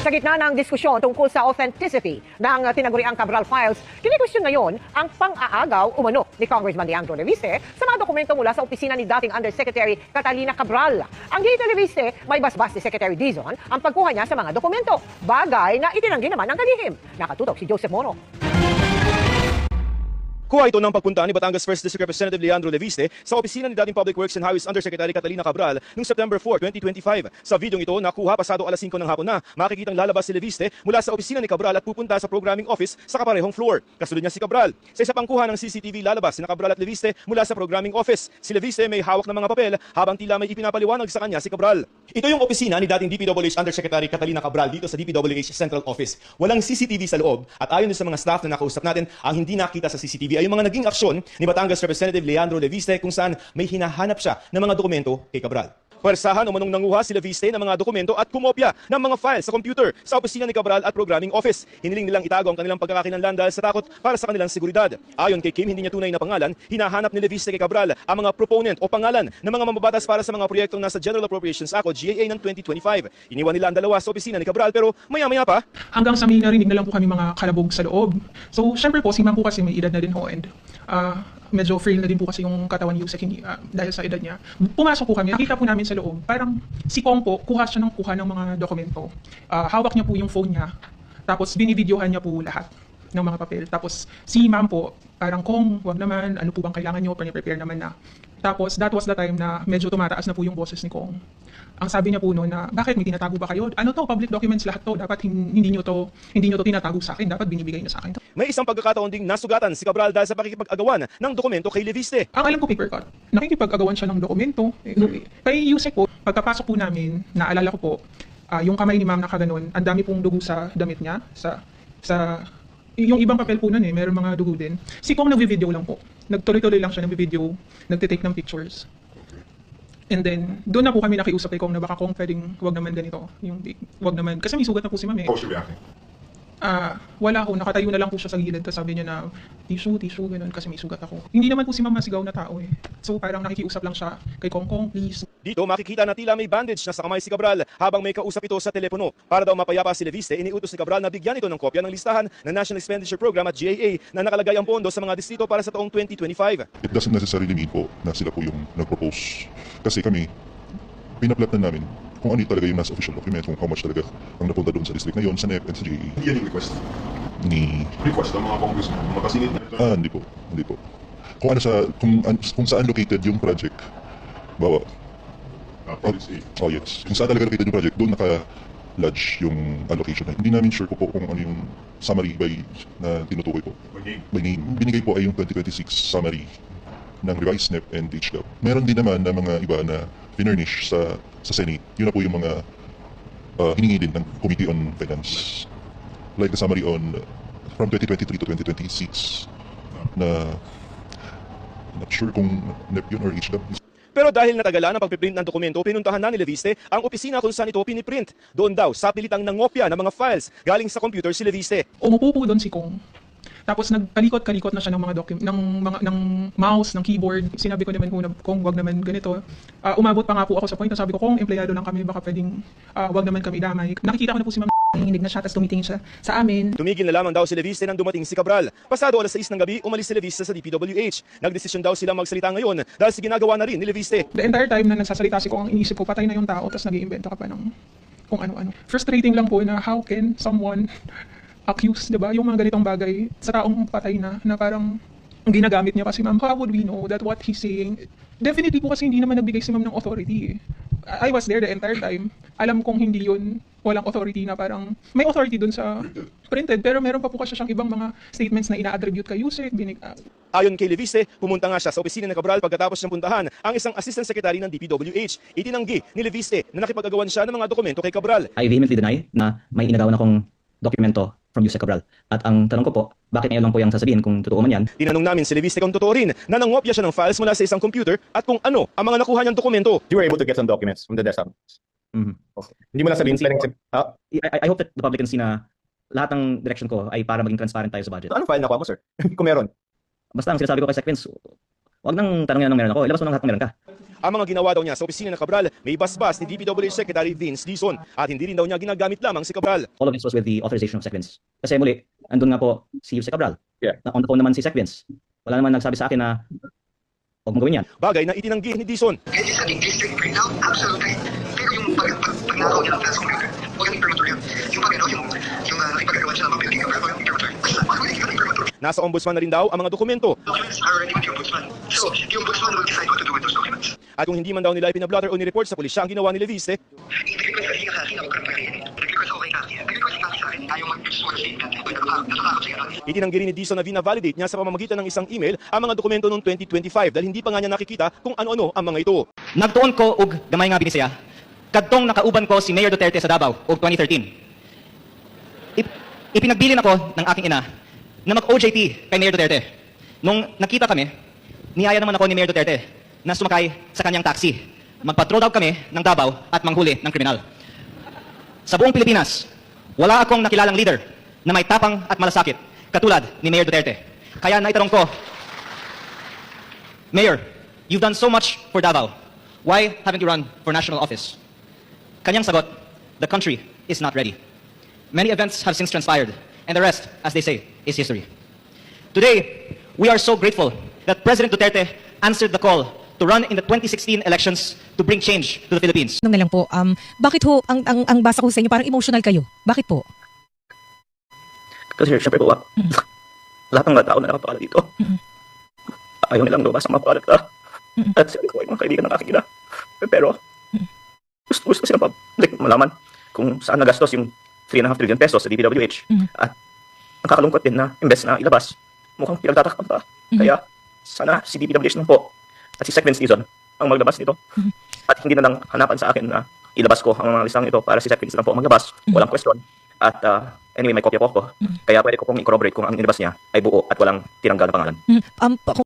Sa gitna ng diskusyon tungkol sa authenticity ng tinaguriang Cabral files, kini-question ngayon ang pang-aagaw umano ni Congressman Leandro Leviste sa mga dokumento mula sa opisina ni dating Undersecretary Catalina Cabral. Ang gate Leviste, may basbas ni Secretary Dizon ang pagkuha niya sa mga dokumento, bagay na itinanggi naman ng kalihim. Nakatutok si Joseph Moro. Kuha ito ng pagpunta ni Batangas 1st District Representative Leandro Leviste sa opisina ni dating Public Works and Highways Undersecretary Catalina Cabral noong September 4, 2025. Sa videong ito, nakuha pasado alas 5 ng hapon na, makikitang lalabas si Leviste mula sa opisina ni Cabral at pupunta sa programming office sa kaparehong floor. Kasunod niya si Cabral. Sa isa pang kuha ng CCTV, lalabas si Cabral at Leviste mula sa programming office. Si Leviste may hawak ng mga papel habang tila may ipinapaliwanag sa kanya si Cabral. Ito yung opisina ni dating DPWH Undersecretary Catalina Cabral dito sa DPWH Central Office. Walang CCTV sa loob at ayon sa mga staff na nakausap natin, ang hindi nakita sa CCTV ay yung mga naging aksyon ni Batangas Representative Leandro Leviste kung saan may hinahanap siya ng mga dokumento kay Cabral. Pwersahan umanong nanguha si Leviste ng mga dokumento at kumopya ng mga files sa computer sa opisina ni Cabral at programming office. Hiniling nilang itago ang kanilang pagkakakilanlan dahil sa takot para sa kanilang seguridad. Ayon kay Kim, hindi niya tunay na pangalan, hinahanap ni Leviste kay Cabral ang mga proponent o pangalan ng mga mambabatas para sa mga proyektong nasa General Appropriations Act o GAA ng 2025. Iniwan nila ang dalawa sa opisina ni Cabral pero maya-maya pa, hanggang sa may narinig na lang po kami mga kalabog sa loob. So, syempre po, si ma'am po kasi may edad na din ho and medyo frail na din po kasi yung katawan ni Yusek dahil sa edad niya. Pumasok po kami, nakita po namin sa loob, parang si Kong po, kuha siya ng mga dokumento. Hawak niya po yung phone niya, tapos binivideohan niya po lahat ng mga papel. Tapos si ma'am po, parang Kong, wag naman, ano po bang kailangan niyo, prepare naman na. Tapos that was the time na medyo tumataas na po yung boses ni Kong. Ang sabi niya po noon na, bakit may tinatago ba kayo? Ano to, public documents lahat to, dapat hindi niyo to tinatago sa akin, dapat binibigay niyo sa akin. may isang pagkakataon ding nasugatan si Cabral dahil sa pakikipag-agawan ng dokumento kay Leviste. Ang alam ko paper cut, nakikipag-agawan siya ng dokumento. Kay Yusek po, pagkapasok po namin, naalala ko po, yung kamay ni ma'am nakaganon, ang dami pong dugo sa damit niya, yung ibang papel po nun meron mga dugo din. Si Kong nagvi-video lang po. Nagtuloy-tuloy lang siya nagvi-video, nagtitake ng pictures. And then, doon na po kami nakiusap kay Kong na baka Kong pwedeng wag naman ganito. Wag naman. Kasi may sugat na po si ma'am eh. How was she reacting? Wala ko. Nakatayo na lang po siya sa gilid. Tapos sabi niya na, tissue, ganun, kasi may sugat ako. Hindi naman po si ma'am masigaw na tao eh. So parang nakikiusap lang siya kay Kong, please. Dito makikita na tila may bandage na sa kamay si Cabral habang may kausap ito sa telepono. Para daw mapayapa si Leviste, iniutos ni Cabral na bigyan ito ng kopya ng listahan ng National Expenditure Program at GAA na nakalagay ang pondo sa mga distrito para sa taong 2025. It doesn't necessarily mean po na sila po yung nag-propose. Kasi kami, pinaplat na namin kung ano talaga yung nasa official document, kung how much talaga ang napunta doon sa district na yun, sa NEP and sa GAA. Hindi yan yung request. Request ng mga congressman, mga kasinit na ito. Hindi po. Kung ano kung saan located yung project, bawa. Province A. Oh yes. Kung saan talaga located yung project, doon naka-lodge yung allocation na. Hindi namin sure po kung ano yung summary na tinutukoy po. By name. Binigay po ay yung 2026 summary ng revised NEP and HGAP. Meron din naman na mga iba na pinurnish sa Senate. Yun na po yung mga hiningi din ng Committee on Finance. Like the summary on from 2023 to 2026 na not sure kung NEP yun or HGAP. Pero dahil natagalan ang pagpiprint ng dokumento, pinuntahan na ni Leviste ang opisina kung saan ito piniprint. Doon daw, sa pilitang nangopya ng mga files galing sa computer si Leviste. Umupo po doon si Kong. Tapos nagkalikot-kalikot na siya ng mga ng mouse, ng keyboard. Sinabi ko naman kung wag naman ganito. Umabot pa nga po ako sa point na sabi ko, kung empleyado lang kami, baka pwedeng wag naman kami damay. Nakikita ko na po si ma'am, nanginginig na siya, tapos tumitingin siya sa amin. Tumigil na lamang daw si Leviste nang dumating si Cabral. Pasado alas 6 ng gabi, umalis si Leviste sa DPWH. Nagdesisyon daw sila magsalita ngayon dahil sa ginagawa na rin ni Leviste. The entire time na nagsasalita si Kong, ang iniisip ko, patay na yung tao, tapos nag-iimbento ka pa ng kung ano-ano. Frustrating lang po na how can someone accuse, diba? Yung mga ganitong bagay sa taong patay na parang ginagamit niya kasi ma'am, how would we know that what he's saying? Definitely po kasi hindi naman nagbigay si ma'am ng authority. I was there the entire time. Alam kong hindi yun, walang authority na parang, may authority dun sa printed, pero meron pa po kasi siyang ibang mga statements na ina-attribute kay Yusek. Ayon kay Leviste, pumunta nga siya sa opisina ni Cabral pagkatapos niyang puntahan ang isang assistant secretary ng DPWH. Itinanggi ni Leviste na nakipag-agawan siya ng mga dokumento kay Cabral. I vehemently deny na may inagawan akong dokumento from Yusek Cabral. At ang tanong ko po, bakit ngayon lang po yung sasabihin kung totoo man yan? Tinanong namin si Leviste kung totoo rin na nangopya siya ng files mula sa isang computer at kung ano ang mga nakuha niyang dokumento. You were able to get some documents from the desktop. Okay. Hindi mo lang sabihin I hope that the public can see na lahat ng direction ko ay para maging transparent tayo sa budget. Anong file nakuha mo, sir? Kung meron. Basta ang sinasabi ko kay Sec Vince, wag nang tanongin ng meron ako, ilabas mo ng lahat ng meron ka. Ang mga ginawa daw niya sa opisina ng Cabral may basbas ni DPWH Secretary Vince Dizon at hindi rin daw niya ginagamit lamang si Cabral. All of this was with the authorization of Sec Vince. Kasi muli, andun nga po si Yusek Cabral. Yeah. On the phone naman si Sec Vince. Wala naman nagsabi sa akin na huwag mong gawin yan. Bagay na itinanggi ni Dizon. It is a district breakdown, absolutely. Pero yung pagnakaw niya ng class computer, huwag yung imprimatur yan. Yung nakipagagawa siya ng mga building computer, huwag yung imprimatur. Basta, huwag yung imprimatur. Nasa ombudsman na rin daw ang mga dokumento. Documents are already with the ombudsman. So, the ombudsman will decide what to do with those documents. At kung hindi man daw nila ipinablotter o nireport sa pulisya ang ginawa ni Leviste, I-request kasi sa akin, ako karang pagkain. Nag-request ako kay Kathy. Nag-request kasi sa akin, ayaw mag-persuade sa ingat. Natatakot siya yan. itinanggi rin ni Dizon na vina-validate niya sa pamamagitan ng isang email ang mga dokumento noong 2025 dahil hindi pa nga niya nakikita kung ano-ano ang mga ito. Nagtuon ko og gamay nga binisaya. Kadtong nakauban ko si Mayor Duterte sa Davao og 2013. Ipinagbilin ako ng aking ina na mag-OJT kay Mayor Duterte. Nung nakita kami, niyaya naman ako ni Mayor Duterte na sumakay sa kanyang taxi. Magpatrol daw kami ng Davao at manghuli ng kriminal. Sa buong Pilipinas, wala akong nakilalang leader na may tapang at malasakit katulad ni Mayor Duterte. Kaya naitanong ko, Mayor, you've done so much for Davao. Why haven't you run for national office? Kanyang sagot, the country is not ready. Many events have since transpired, and the rest, as they say, is history. Today, we are so grateful that President Duterte answered the call to run in the 2016 elections to bring change to the Philippines. Nung na lang po, bakit ho, ang basa ko sa inyo, parang emotional kayo. Bakit po? Kasi syempre po, lahat ng mga tao na nakapakala dito, ayaw nilang lumabas ang mga pangalan ka. At sila ko ay mga kaibigan ng aking ina. Pero, gusto silang malaman kung saan nagastos yung 3.5 trillion pesos sa DPWH. At nakakalungkot din na imbes na ilabas, mukhang pinagtatakpan pa. Kaya, sana si DPWH lang po at si Sec Vince Dizon ang maglabas nito. At hindi na lang hanapan sa akin na ilabas ko ang mga listang ito para si Sec Vince lang po ang maglabas. Walang question. At anyway, may kopya po ako. Kaya pwede ko pong i-corroborate kung ang inilabas niya ay buo at walang tinanggal na pangalan.